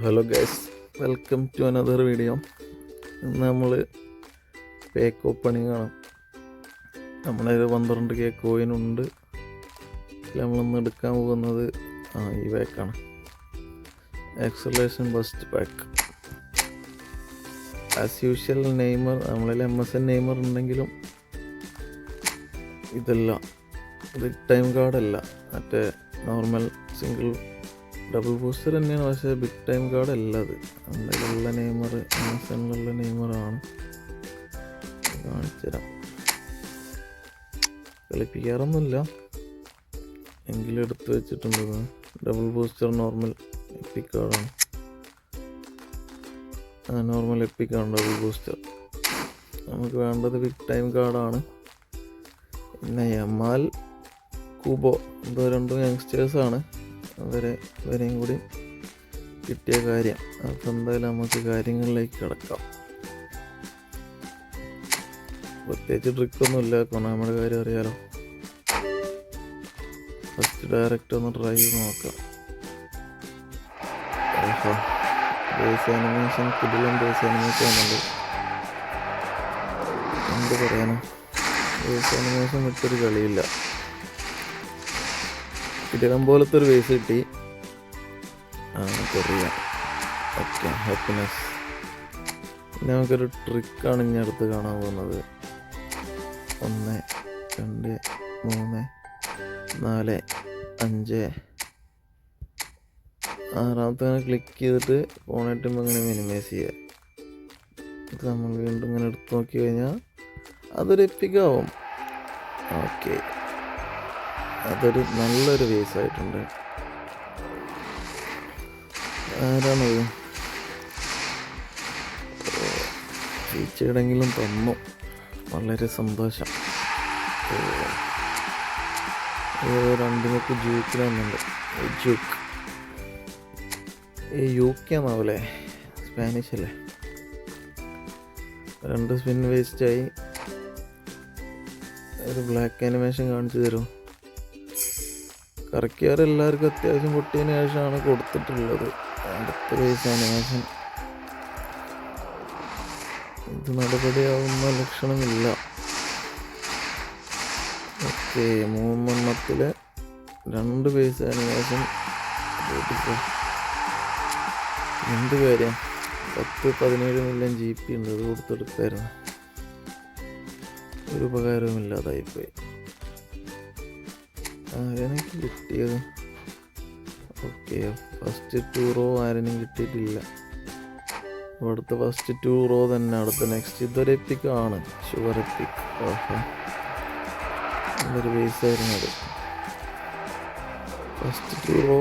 Hello guys, welcome to another video. ഇന്ന് നമ്മൾ പേക്ക് opening ആണ്. നമ്മുടെ 12K കോയിനുണ്ട്. നമ്മളിന്ന് എടുക്കാൻ പോകുന്നത് ഈ പാക്കാണ്, acceleration burst pack. As usual Neymar, നമ്മളിൽ MSN നെയ്മർ ഉണ്ടെങ്കിലും ഇതല്ല ബിഗ് ടൈം കാർഡല്ല, മറ്റേ നോർമൽ സിംഗിൾ ഡബിൾ ബൂസ്റ്റർ തന്നെയാണ്. പക്ഷേ ബിഗ് ടൈം കാർഡ് അല്ല, അത് നമ്മുടെ നെയ്മർ, MSNലുള്ള നെയ്മറാണ്. കാണിച്ചു തരാം. കളിപ്പിക്കാറൊന്നുമില്ല, എങ്കിലും എടുത്ത് വെച്ചിട്ടുണ്ട്. ഡബിൾ ബൂസ്റ്റർ നോർമൽ എപ്പിക് കാർഡാണ്. നോർമൽ എപ്പിക് ആണ് ഡബിൾ ബൂസ്റ്റർ. നമുക്ക് വേണ്ടത് ബിഗ് ടൈം കാർഡാണ്. പിന്നെ യമാൽ, കൂബോ, എന്തോ രണ്ടും യങ്സ്റ്റേഴ്സാണ്. അവരെയും കൂടി കിട്ടിയ കാര്യം. അപ്പം എന്തായാലും നമുക്ക് കാര്യങ്ങളിലേക്ക് കിടക്കാം. പ്രത്യേകിച്ച് ട്രിക്കൊന്നുമില്ല, കൊണാമിയുടെ കാര്യം അറിയാലോ. ഫസ്റ്റ് ഡയറക്റ്റ് ഒന്ന് ട്രൈ ചെയ്ത് നോക്കാം. ബേസ് ആനിമേഷൻ, കിടിലൻ ബേസ് ആനിമേഷൻ ആണല്ലോ. എന്ത് പറയാനോ, ബേസ് ആനിമേഷൻ വിട്ടൊരു കളിയില്ല. കിടിലം പോലത്തെ ഒരു ബേസ് കിട്ടി. കൊറിയാം. Okay, happiness. പിന്നെ നമുക്കൊരു ട്രിക്കാണ് ഇനി അടുത്ത് കാണാൻ പോകുന്നത്. 1 2 3 4 5 6 ക്ലിക്ക് ചെയ്തിട്ട് ഫോണായിട്ടുമ്പോൾ ഇങ്ങനെ മിനിമൈസ് ചെയ്യുക. ഇത് നമ്മൾ വീണ്ടും ഇങ്ങനെ എടുത്ത് നോക്കി കഴിഞ്ഞാൽ അതൊരു എപ്പിക്കാവും. ഓക്കെ, അതൊരു നല്ലൊരു ബേസ് ആയിട്ടുണ്ട്. ആരാണത്? ടീച്ചറെങ്കിലും തന്നു, വളരെ സന്തോഷം. രണ്ടിനൊക്കെ ജൂക്കിലാണെന്നുണ്ട്. ജൂക്ക് UK എന്നാവല്ലേ, സ്പാനിഷ് അല്ലേ. 2 സ്പിൻ വേസ്റ്റായി. ഒരു ബ്ലാക്ക് ആനിമേഷൻ കാണിച്ചു തരും. കറക്കിയവരെല്ലാവർക്കും അത്യാവശ്യം പൊട്ടിയതിന് ശേഷമാണ് കൊടുത്തിട്ടുള്ളത്. അടുത്ത ബേസ് ആനിമേഷൻ ഇത് നടപടിയാവുന്ന ലക്ഷണമില്ല. Okay, 3 2 base animation. എന്ത് കാര്യം, 10-17 മില്യൺ GB ഉണ്ട്. അത് കൊടുത്തെടുത്തായിരുന്നു, ഒരു ഉപകാരവുമില്ലാതായിപ്പോയി. ആരെനിക്ക് കിട്ടിയത്? ഓക്കെ, ഫസ്റ്റ് 2 റോ ആരെയും കിട്ടിയിട്ടില്ല. അടുത്ത ഫസ്റ്റ് 2 റോ തന്നെ. അടുത്ത നെക്സ്റ്റ് ഇതൊരു എപ്പിക്കാണ്, ഷുഗർ എപ്പിക്. ഓക്കെ, നല്ലൊരു ബേസായിരുന്നു അത്. ഫസ്റ്റ് 2 റോ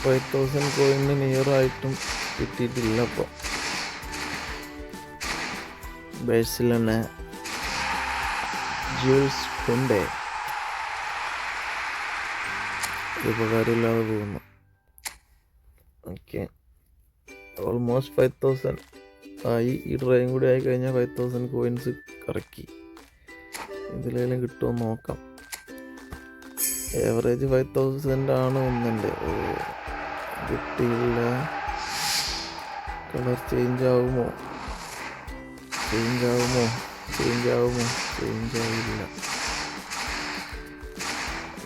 5000 കോയിന് നിയർ ആയിട്ടും കിട്ടിയിട്ടില്ല. അപ്പോൾ ബേസിൽ തന്നെ ജൂൾസ് കുണ്ടേ ഉപകാരമില്ലാതെ പോകുന്നു. ഓക്കെ, ഓൾമോസ്റ്റ് 5000 ആയി. ഈ ഡ്രൈവും കൂടി ആയി കഴിഞ്ഞാൽ 5000 കോയിൻസ് കറക്കി. ഇതിലേലും കിട്ടുമോ നോക്കാം. ഏവറേജ് 5000 ആണ് ഒന്നുണ്ട്. കിട്ടിയില്ല. കളർ ചേഞ്ച് ആവുമോ? ചേഞ്ച് ആവില്ല.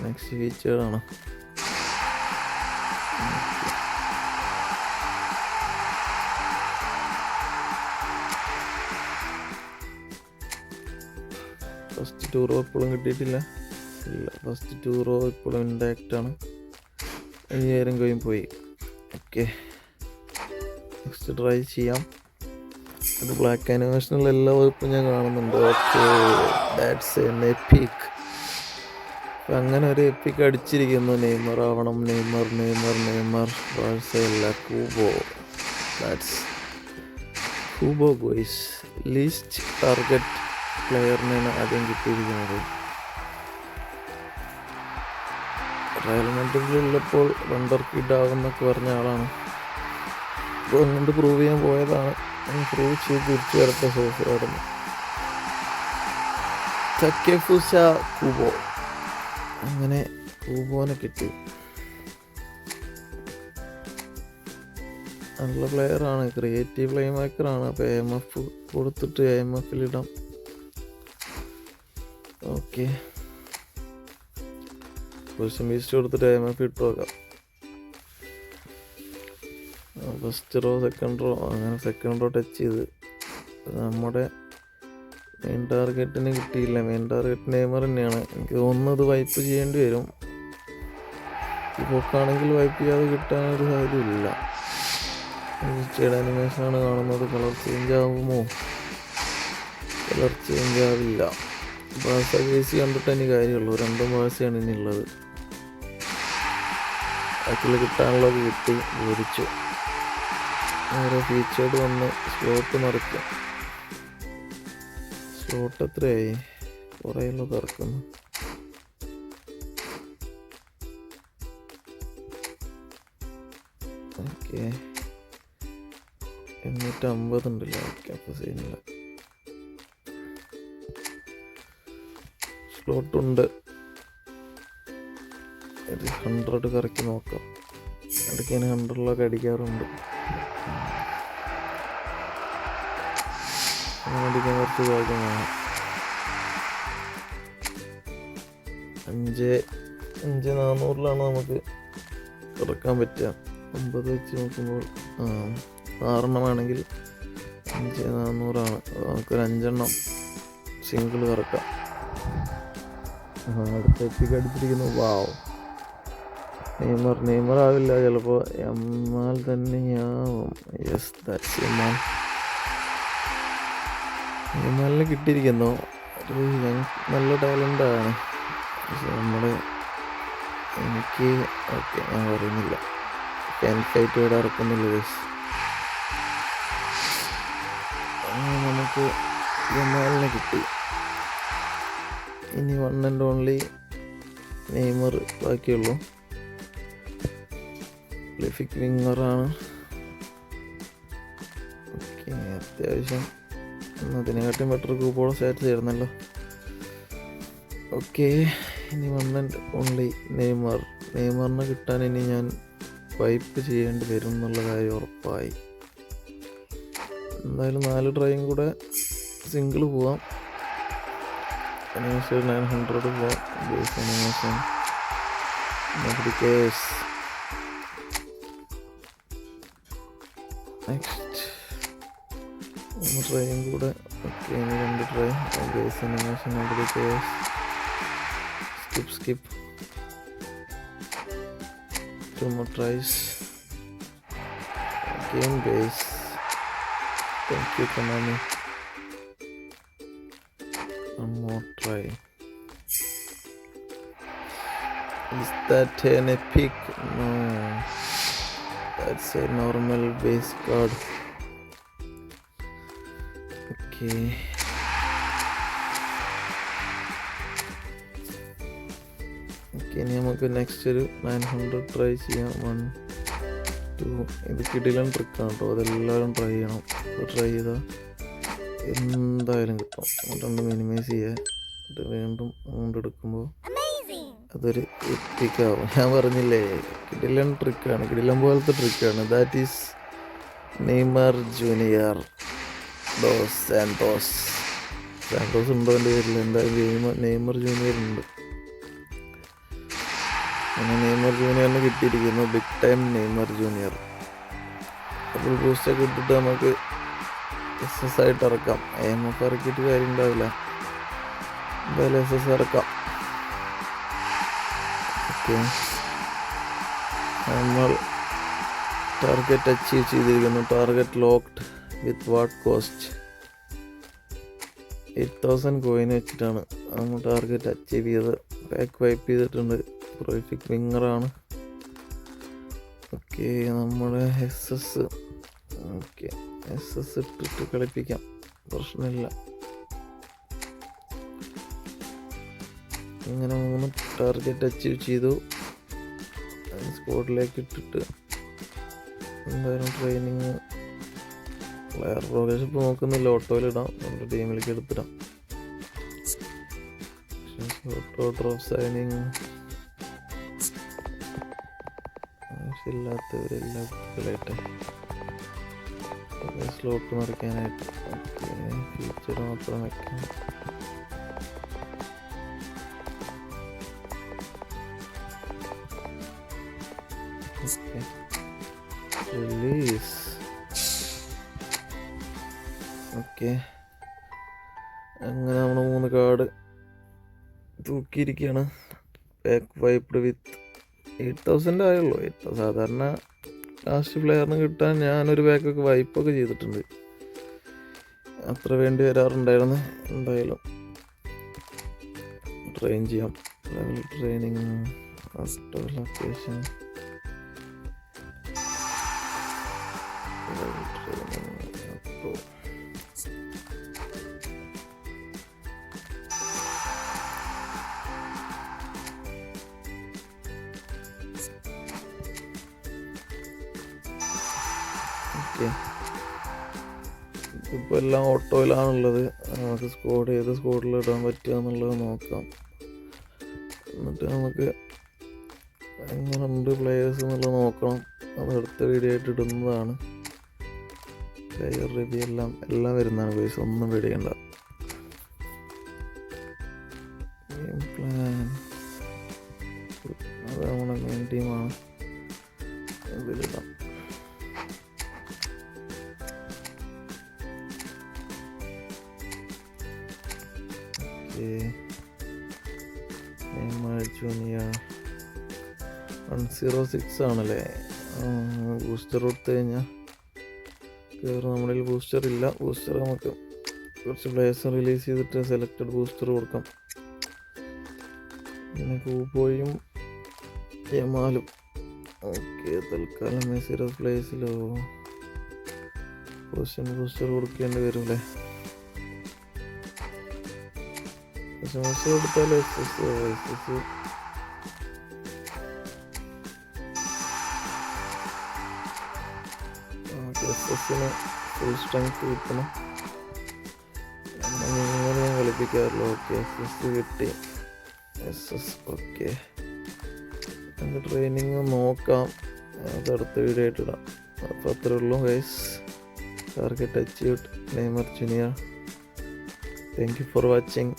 നെക്സ്റ്റ് ഫീച്ചറാണ്. ഫസ്റ്റ് 2 റോ ഇപ്പോഴും കിട്ടിയിട്ടില്ല. ഫസ്റ്റ് 2 റോ ഇപ്പോഴും ഇൻടാക്റ്റ് ആണ്. 5000 കോയിൻ പോയി. ഓക്കെ, നെക്സ്റ്റ് ട്രൈ ചെയ്യാം. ഒരു ബ്ലാക്ക് ആനിമേഷനുള്ള എല്ലാ വകുപ്പും ഞാൻ കാണുന്നുണ്ട്. Okay, that's an EPIC. അപ്പം അങ്ങനെ ഒരു എപ്പിക് അടിച്ചിരിക്കുന്നു. നെയ്മർ ആവണം. Neymar ബാഴ്സയല്ല, Kubo. That's Kubo ഗോയ്സ്. Least target പ്ലെയറിനാണ് ആദ്യം കിട്ടിയിരിക്കുന്നത്. റയൽ മാഡ്രിഡിലുള്ളപ്പോൾ വണ്ടർ കിഡ് ആകുമെന്നൊക്കെ പറഞ്ഞ ആളാണ്. അപ്പോൾ അങ്ങോട്ട് പ്രൂവ് ചെയ്യാൻ പോയതാണ്. പ്രൂവ് ചെയ്ത് തിരിച്ചു വരട്ടെ. സോഫിയായിരുന്നു തക്കെഫുസ കൂബോ. അങ്ങനെ കൂബോനെ കിട്ടി. നല്ല പ്ലെയറാണ്, ക്രിയേറ്റീവ് പ്ലേ മേക്കറാണ്. അപ്പോൾ AMF കൊടുത്തിട്ട് AMFിലിടാം. ഓക്കെ, പൊസിഷൻ ബീസ്റ്റ് കൊടുത്തിട്ട് AMF ഇട്ട് നോക്കാം. ഫസ്റ്റ് റോ സെക്കൻഡ് റോ, അങ്ങനെ സെക്കൻഡ് റോ ടച്ച് ചെയ്ത് നമ്മുടെ മെയിൻ ടാർഗറ്റിന് കിട്ടിയില്ല. മെയിൻ ടാർഗറ്റ് നെയ്മർ തന്നെയാണ്. എനിക്ക് തോന്നുന്നത് വൈപ്പ് ചെയ്യേണ്ടി വരും. ഈ പോക്കാണെങ്കിൽ വൈപ്പ് ചെയ്യാതെ കിട്ടാനൊരു സാധ്യതയില്ല. സ്റ്റേഡ് ആനിമേഷനാണ് കാണുന്നത്. കളർ ചേഞ്ച് ആകുമോ? കളർ ചേഞ്ച് ആവില്ല. ബാസ കേസി കണ്ടിട്ട് ഇനി കാര്യമുള്ളൂ. 2 ബാസയാണ് ഇനി ഉള്ളത്. ബാക്കിൽ കിട്ടാനുള്ളത് കിട്ടി, വിവരിച്ചു. ഓരോ ഫീച്ചേർഡ് വന്ന് സ്ലോട്ട് മറിക്കും. സ്ലോട്ട് എത്രയായി? കുറേയല്ലോ കറക്കുന്നു. ഓക്കെ, 850 ഉണ്ടല്ലോ. ഓക്കെ, അപ്പോൾ സീനില്ല. സ്ലോട്ടുണ്ട്. 100 കറക്കി നോക്കാം. ഇടയ്ക്ക് ഞാൻ 100 അടിക്കാറുണ്ട്. അടിക്കാൻ കുറച്ച് ഭാഗ്യം വേണം. 5400 നമുക്ക് തുറക്കാൻ പറ്റുക. 50 വെച്ച് നോക്കുമ്പോൾ 6 ആണെങ്കിൽ 5400 നമുക്കൊരു 5 സിംഗിൾ കറക്കാം. അടുത്തേക്ക് അടിച്ചിരിക്കുന്നു. വാവ്, നെയ്മർ ആവില്ല, ചിലപ്പോൾ യമാൽ തന്നെയാവും. Yes, that's Yamal. യമാലിന് കിട്ടിയിരിക്കുന്നു. ഒരു നല്ല ടാലൻ്റാണ്. പക്ഷെ എനിക്ക് ഓക്കെ, ഞാൻ പറയുന്നില്ല. ഫാൻ ഫൈറ്റ് ഇവിടെ ഇറക്കുന്നില്ല. നമുക്ക് യമാലിനെ കിട്ടി. ഇനി 1 and only നെയ്മർ ബാക്കിയുള്ളൂ. ലിഫിക് വിങ്ങറാണ്. ഓക്കെ, അത്യാവശ്യം അതിനെക്കാട്ടും ബെറ്റർ കൂപ്പോടെ സ്റ്റാറ്റ് ചേർന്നല്ലോ. ഓക്കെ, ഇനി 1 and only നെയ്മറിനെ കിട്ടാൻ ഇനി ഞാൻ വൈപ്പ് ചെയ്യേണ്ടി വരും എന്നുള്ള കാര്യം ഉറപ്പായി. എന്തായാലും 4 ട്രൈയും കൂടെ സിംഗിൾ പോവാം. അനിമേഷൻ 900 പോവാം. Base animation case. നെക്സ്റ്റ് ട്രൈയും കൂടെ. ഓക്കെ, ഇനി 2 try. Base animation case. Skip 2 more tries. Again base. Thank you, Konami. 1 more try. Is that an epic? No, that's a normal base card. Okay, ഇനി നമുക്ക് next ഒരു 900 try ചെയ്യാം. 1 2. ഇത് കിടിലൻ ട്രിക്കാണ് കേട്ടോ. അതെല്ലാവരും ട്രൈ ചെയ്യണം. ട്രൈ ചെയ്താൽ എന്തായാലും കിട്ടും. അതുകൊണ്ട് മിനിമൈസ് ചെയ്യുക. എന്നിട്ട് വീണ്ടും അമൗണ്ട് എടുക്കുമ്പോൾ അതൊരു എപ്പിക്കാവും. ഞാൻ പറഞ്ഞില്ലേ, കിടിലൻ ട്രിക്കാണ്, കിടിലൻ പോലത്തെ ട്രിക്കാണ്. That is Neymar junior dos Santos ഉണ്ടോ എൻ്റെ പേരിൽ? എന്തായാലും നെയ്മർ ജൂനിയർ ഉണ്ട്. അങ്ങനെ നെയ്മർ ജൂനിയറിന് കിട്ടിയിരിക്കുന്നു. Big time Neymar junior. അപ്പോൾ ബൂസ്റ്റൊക്കെ ഇട്ടിട്ട് നമുക്ക് SS ആയിട്ട് ഇറക്കാം. AMF ഇറക്കിയിട്ട് കാര്യം ഉണ്ടാവില്ല. എന്തായാലും SS ഇറക്കാം. ഓക്കെ, നമ്മൾ ടാർഗറ്റ് അച്ചീവ് ചെയ്തിരിക്കുന്നു. Target locked with what cost? 8000 coin വെച്ചിട്ടാണ് നമ്മൾ ടാർഗറ്റ് അച്ചീവ് ചെയ്ത്. പാക്ക് വൈപ്പ് ചെയ്തിട്ടുണ്ട്. പ്രൊഫിക് വിങ്ങറാണ്. ഓക്കെ, നമ്മുടെ SS. ഓക്കെ, SS ഇട്ടിട്ട് കളിപ്പിക്കാം, പ്രശ്നമില്ല. ഇങ്ങനെ 3 ടാർഗറ്റ് അച്ചീവ് ചെയ്തു. സ്പോട്ടിലേക്ക് ഇട്ടിട്ട് എന്തായാലും ട്രെയിനിങ് പ്ലെയർ പ്രോഗ്രസ് ഇപ്പോൾ നോക്കുന്നില്ല. ഓട്ടോയിലിടാം, നമ്മുടെ ടീമിലേക്ക് എടുത്തിടാം. ഓട്ടോ ഡ്രോപ്പ് സൈനിങ് ആവശ്യമില്ലാത്തവരെല്ലാം കളയട്ടെ. സ്ലോട്ട് നിറയ്ക്കാനായിട്ട്. ഓക്കെ, ഫീച്ചർ മാത്രം വയ്ക്കാം. റിലീസ്. ഓക്കെ, അങ്ങനെ നമ്മൾ 3 കാർഡ് തൂക്കിയിരിക്കുകയാണ്. പാക്ക് വൈപ്ഡ് വിത്ത് 8000 ആയുള്ളൂ. സാധാരണ ലാസ്റ്റ് പ്ലെയറിന് കിട്ടാൻ ഞാനൊരു പാക്കൊക്കെ വൈപ്പൊക്കെ ചെയ്തിട്ടുണ്ട്. അത്ര വേണ്ടി വരാറുണ്ടായിരുന്നു. എന്തായാലും ട്രെയിൻ ചെയ്യാം. Level training, first location, level training. അപ്പോൾ ഓക്കെ, ഇപ്പോൾ എല്ലാം ഓട്ടോയിലാണുള്ളത്. നമുക്ക് ഏത് സ്കോഡിൽ ഇടാൻ പറ്റുക എന്നുള്ളത് നോക്കാം. എന്നിട്ട് നമുക്ക് എങ്ങനെയുണ്ട് പ്ലേയേഴ്സ് എന്നുള്ളത് നോക്കണം. അത് അടുത്ത വീഡിയോ ആയിട്ട് ഇടുന്നതാണ്. പ്ലെയർ റിവ്യൂ എല്ലാം വരുന്നതാണ് ഗൈസ്, ഒന്നും പേടിക്കണ്ട. ഗെയിം പ്ലാൻ അത് നമ്മുടെ മെയിൻ ടീമാണ്. ഇതിലിടാം. ജൂനിയർ 106 ആണല്ലേ. ബൂസ്റ്റർ കൊടുത്തു കഴിഞ്ഞാൽ കയറും. നമ്മുടെ കയ്യിൽ ബൂസ്റ്റർ ഇല്ല. ബൂസ്റ്റർ നമുക്ക് കുറച്ച് പ്ലേയേഴ്സ് റിലീസ് ചെയ്തിട്ട് സെലക്റ്റഡ് ബൂസ്റ്റർ കൊടുക്കാം. പിന്നെ കൂപ്പോയും യമാലും. ഓക്കെ, തൽക്കാലം സീറോസ് പ്ലേസിലോ പൊസിഷൻ ബൂസ്റ്റർ കൊടുക്കേണ്ടി വരും അല്ലേ. കൊടുത്താൽ എസ്എസിന് ഫുൾ സ്ട്രെങ്ത് കിട്ടണം. ഇങ്ങനെ ഞാൻ കളിപ്പിക്കാറില്ല. ഓക്കെ, എസ്എസ് കിട്ടി. എസ്എസ് ഓക്കെ, എൻ്റെ ട്രെയിനിങ് നോക്കാം. അത് അടുത്ത വീഡിയോ ആയിട്ട് ഇടാം. അപ്പോൾ അത്രേ ഉള്ളൂ guys. Target achieved. Neymar junior. Thank you for watching.